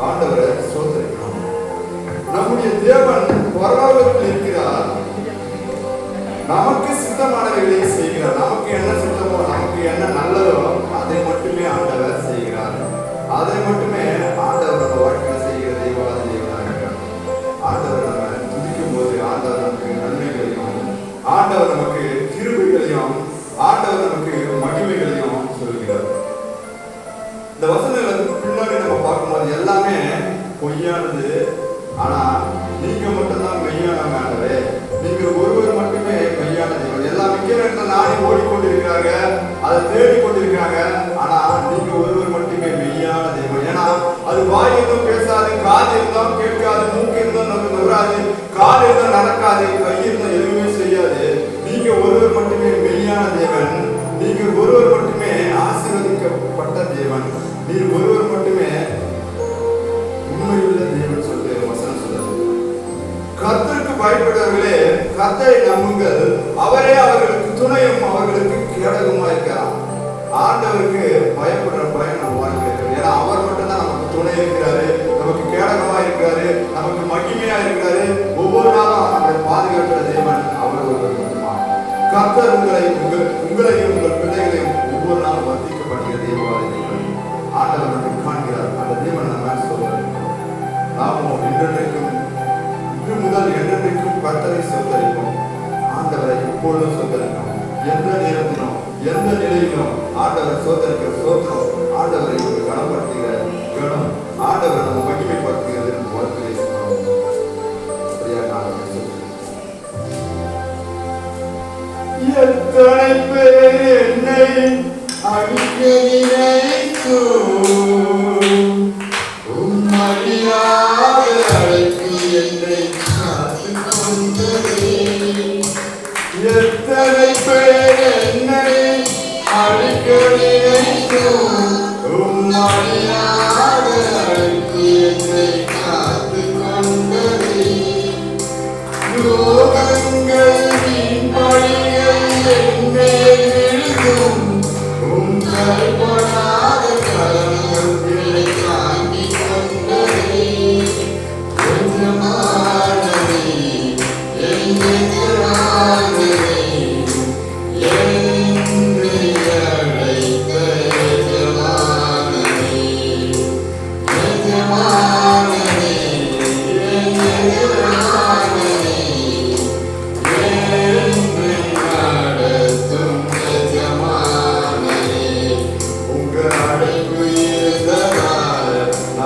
ஆண்டவரை சோதரிக்கணும். நம்முடைய தேவன் பரலோகத்தில் இருக்கிறார். நமக்கு சித்தமானவைகளை செய்கிறார். நமக்கு என்ன சித்தமோ, நமக்கு என்ன நல்லதோ அதை மட்டுமே ஆண்டவர் செய்கிறார். அதை மட்டுமே ஆண்டவர் நம்ம வாழ்க்கையில் செய்கிற தெய்வாத தெய்வனாக இருக்கிறார். ஆண்டவர் நம்ம துதிக்கும் போது ஆண்டவர் நமக்கு நன்மைகளையும், ஆண்டவர் நமக்கு கிருபைகளையும், ஆண்டவர் நமக்கு மகிமைகளையும் சொல்கிறார். இந்த வசனங்களை பின்னாடி நம்ம பார்க்கும்போது எல்லாமே பொய்யானது. ஆனா நீங்க மட்டும்தான் மெய்யானவங்க ஆண்டவரே, நீங்க ஒருவர் மட்டுமே மெய்யான தெய்வம். எல்லாம் விக்கிரகத்தை நாடி ஓடிக்கொண்டிருக்கிறாங்க, அதை தேடிக்கொண்டிருக்கிறாங்க. ஆனா நீங்க ஒருவர் மட்டுமே மெய்யான தெய்வம். ஏன்னா அது வாய் இருந்தும் பேசாது, காது இருந்தும் கேட்காது, மூக்கு இருந்தும் நமக்கு நுகராது, கால் இருந்தும் நடக்காது, கை இருந்தும் எதுவுமே செய்யாது. நீங்க ஒருவர் மட்டுமே மெய்யான தேவன். நீங்க ஒருவர் மட்டுமே ஆசீர்வதிக்கப்பட்ட தேவன். நீர் ஒருவர் மட்டுமே உண்மையுள்ள தேவன் சொல்லி வசனம் சொல்லுது. கர்த்தருக்கு பயப்படுவர்களே கர்த்தரை நம்புங்கள், அவரே அவர்களுக்கு துணையும் அவர்களுக்கு கேடகமா இருக்கிறார். ஆண்டவருக்கு பயப்படுற பயம் நம்ம வாழ்க்கை. ஏன்னா அவர் மட்டும்தான் நமக்கு துணை இருக்கிறாரு, நமக்கு கேடகமா இருக்கிறாரு, நமக்கு மகிமையா இருக்கிறாரு. ஒவ்வொரு நாளும் நம்மளை பாதுகாக்கிற தேவன் அவர் ஒருவர் மட்டுமா. கர்த்தர் உங்களையும் உங்கள் பிள்ளைகளையும் ஒவ்வொரு நாளும் வர்த்திக்கப்படுகிற தேவாத தேவன் ஆண்டவர் நமக்கு காண்கிறார். அந்த தேவன் நம்ம சொல்றாரு. நாமும் என்றென்றைக்கும் இன்று முதல் என்றென்றைக்கும் கர்த்தரை சொந்தரிப்போம். ஆண்டவரை எப்பொழுதும் சொந்தரிப்போம். எந்த நேரத்திலும் எந்த நிலையிலும் ஆண்டவர் சோதரிக்கிற சோத்திரம், ஆண்டவரை கனப்படுத்துகிற கணம், ஆண்டவரை நம்ம மகிமைப்படுத்துகிறது என்று வாழ்க்கையை சொல்றோம். சரியா நான் சொல்றேன். எத்தனை